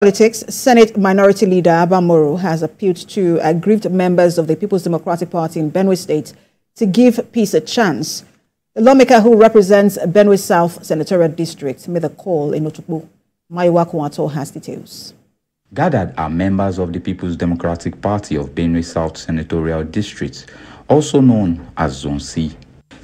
Politics, Senate Minority Leader Abba Moro has appealed to aggrieved members of the People's Democratic Party in Benue State to give peace a chance. The lawmaker who represents Benue South Senatorial District made the call in Otukpo. Maiwa Kuato has details. Gathered are members of the People's Democratic Party of Benue South Senatorial District, also known as Zone C.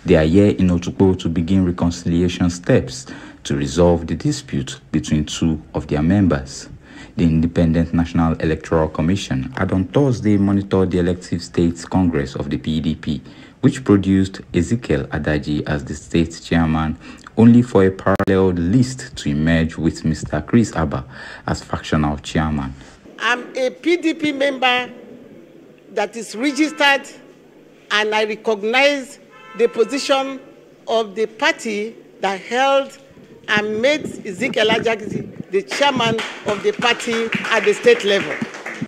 They are here in Otukpo to begin reconciliation steps to resolve the dispute between two of their members. The Independent National Electoral Commission had on Thursday monitored the elective State Congress of the PDP, which produced Ezekiel Adaji as the state chairman, only for a parallel list to emerge with Mr. Chris Abba as factional chairman. I'm a PDP member that is registered, and I recognize the position of the party that held and made Ezekiel Adaji the chairman of the party at the state level.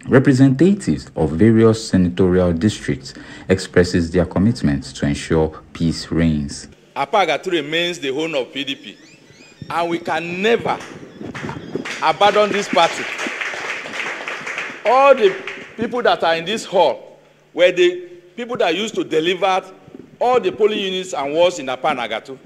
Representatives of various senatorial districts expresses their commitment to ensure peace reigns. Apagatu remains the home of PDP, and we can never abandon this party. All the people that are in this hall were the people that used to deliver all the polling units and wards in Apanagatu.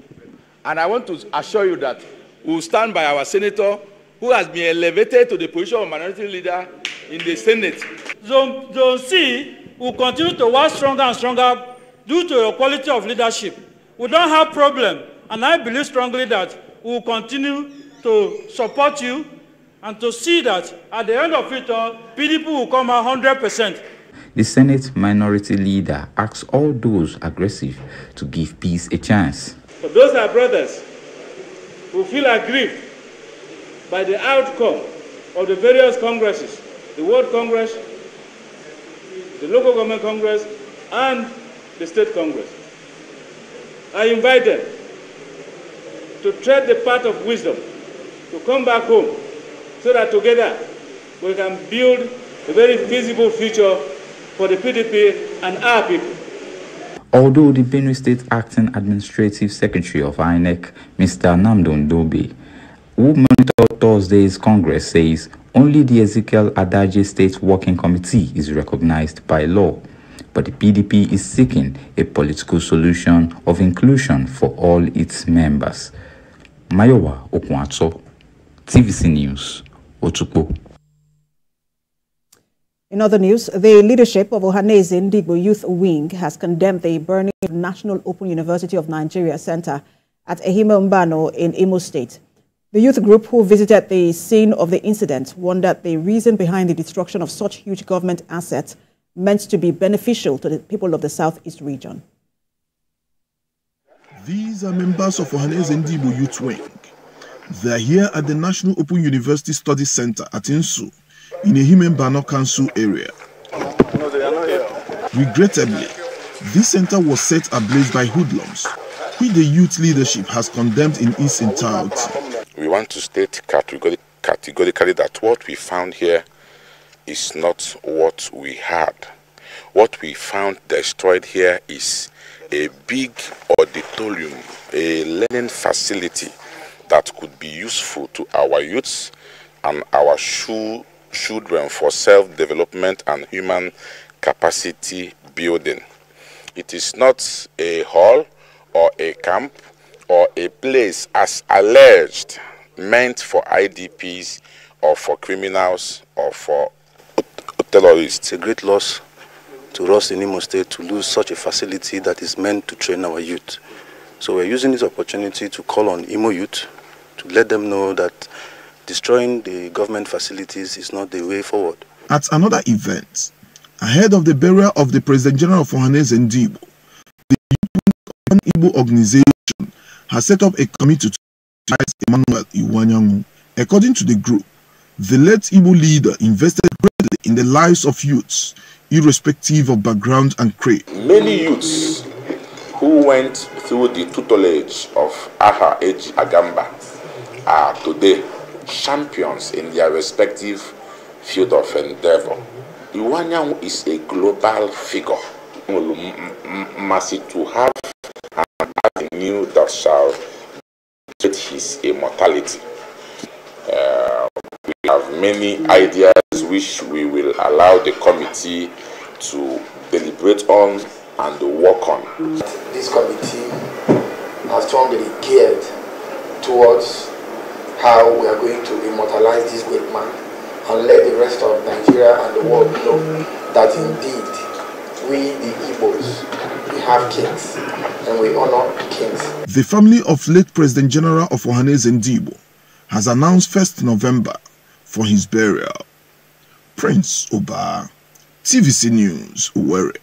And I want to assure you that we will stand by our senator who has been elevated to the position of minority leader in the Senate. Zone C will continue to work stronger and stronger due to your quality of leadership. We don't have problem, and I believe strongly that we will continue to support you and to see that at the end of it all, PDP will come out 100%. The Senate Minority Leader asks all those aggressive to give peace a chance. For those are brothers who feel aggrieved by the outcome of the various congresses, the World Congress, the Local Government Congress, and the State Congress. I invite them to tread the path of wisdom, to come back home, so that together we can build a very feasible future for the PDP and our people. Although the Benue State Acting Administrative Secretary of INEC, Mr. Namdon Dobe, who monitored Thursday's Congress, says only the Ezekiel Adaji State Working Committee is recognized by law, but the PDP is seeking a political solution of inclusion for all its members. Mayowa Okwato, TVC News, Otukpo. In other news, the leadership of Ohanaeze Youth Wing has condemned the burning of National Open University of Nigeria Center at Ehime Mbano in Imo State. The youth group who visited the scene of the incident wondered the reason behind the destruction of such huge government assets meant to be beneficial to the people of the Southeast region. These are members of Ohanaeze Youth Wing. They are here at the National Open University Study Center at Insu, in Ehime Mbano Council area. Regrettably, this center was set ablaze by hoodlums, which the youth leadership has condemned in its entirety. We want to state categorically that what we found here is not what we had. What we found destroyed here is a big auditorium, a learning facility that could be useful to our youths and our children for self-development and human capacity building. It is not a hall or a camp or a place as alleged meant for IDPs or for criminals or for terrorists. It's a great loss to us in Imo State to lose such a facility that is meant to train our youth. So we're using this opportunity to call on Imo youth to let them know that destroying the government facilities is not the way forward. At another event, ahead of the burial of the President General of Ohanaeze Ndigbo, the Youth Igbo organization has set up a committee to advise Emmanuel Iwanyangu. According to the group, the late Igbo leader invested greatly in the lives of youths, irrespective of background and creed. Many youths who went through the tutelage of Ohanaeze Agamba are today champions in their respective field of endeavor. Iwanyangu is a global figure. Mercy to have an avenue that shall get his immortality. We We have many ideas which we will allow the committee to deliberate on and work on. This committee has strongly geared towards how we are going to immortalize this great man and let the rest of Nigeria and the world know that indeed we, the Igbos, we have kings and we honor kings. The family of late President General of Ohanaeze Ndigbo has announced 1st November for his burial. Prince Oba, TVC News, Owerri.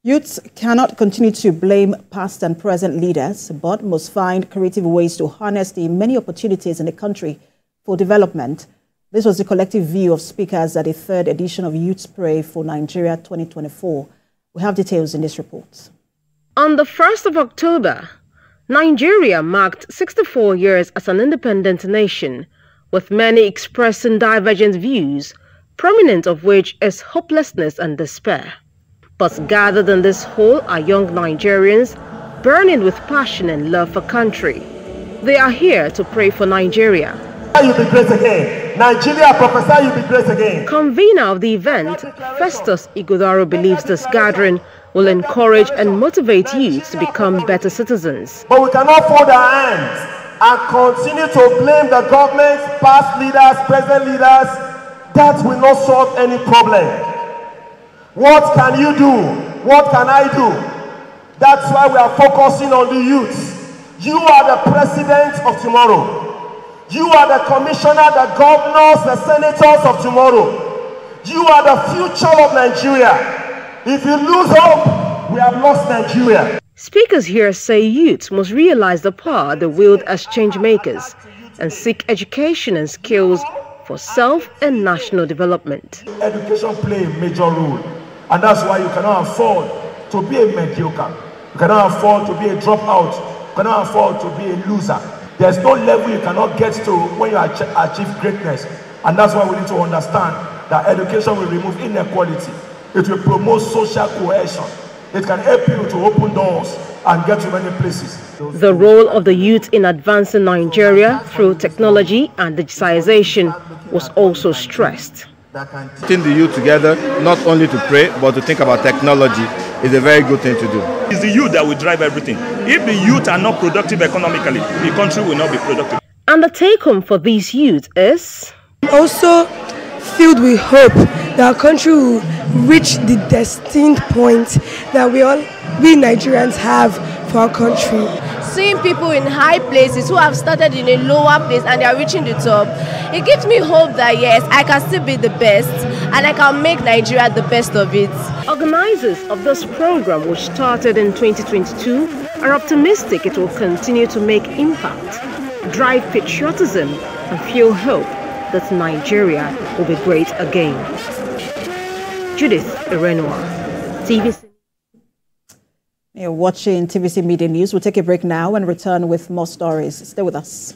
Youths cannot continue to blame past and present leaders, but must find creative ways to harness the many opportunities in the country for development. This was the collective view of speakers at the 3rd edition of Youth Pray for Nigeria 2024. We have details in this report. On the 1st of October, Nigeria marked 64 years as an independent nation, with many expressing divergent views, prominent of which is hopelessness and despair. But gathered in this hall are young Nigerians burning with passion and love for country. They are here to pray for Nigeria. You'll be great again. Nigeria, prophesy you'll be great again. Convener of the event, Festus Ighodaro, believes this gathering will encourage and motivate youth to become better citizens. But we cannot fold our hands and continue to blame the government, past leaders, present leaders. That will not solve any problem. What can you do? What can I do? That's why we are focusing on the youth. You are the president of tomorrow. You are the commissioner, the governors, the senators of tomorrow. You are the future of Nigeria. If you lose hope, we have lost Nigeria. Speakers here say youth must realize the power they wield as change makers and seek education and skills for self and national development. Education plays a major role, and that's why you cannot afford to be a mediocre. You cannot afford to be a dropout. You cannot afford to be a loser. There's no level you cannot get to when you achieve greatness. And that's why we need to understand that education will remove inequality. It will promote social cohesion. It can help you to open doors and get to many places. The role of the youth in advancing Nigeria through technology and digitization was also stressed. Putting the youth together, not only to pray, but to think about technology is a very good thing to do. It's the youth that will drive everything. If the youth are not productive economically, the country will not be productive. And the take-home for these youth is also filled with hope that our country will reach the destined point that we Nigerians have for our country. Seeing people in high places who have started in a lower place and they are reaching the top, it gives me hope that yes, I can still be the best and I can make Nigeria the best of it. Organizers of this program, which started in 2022, are optimistic it will continue to make impact, drive patriotism and fuel hope that Nigeria will be great again. Judith Erenua, TVC. You're watching TVC Media News. We'll take a break now and return with more stories. Stay with us.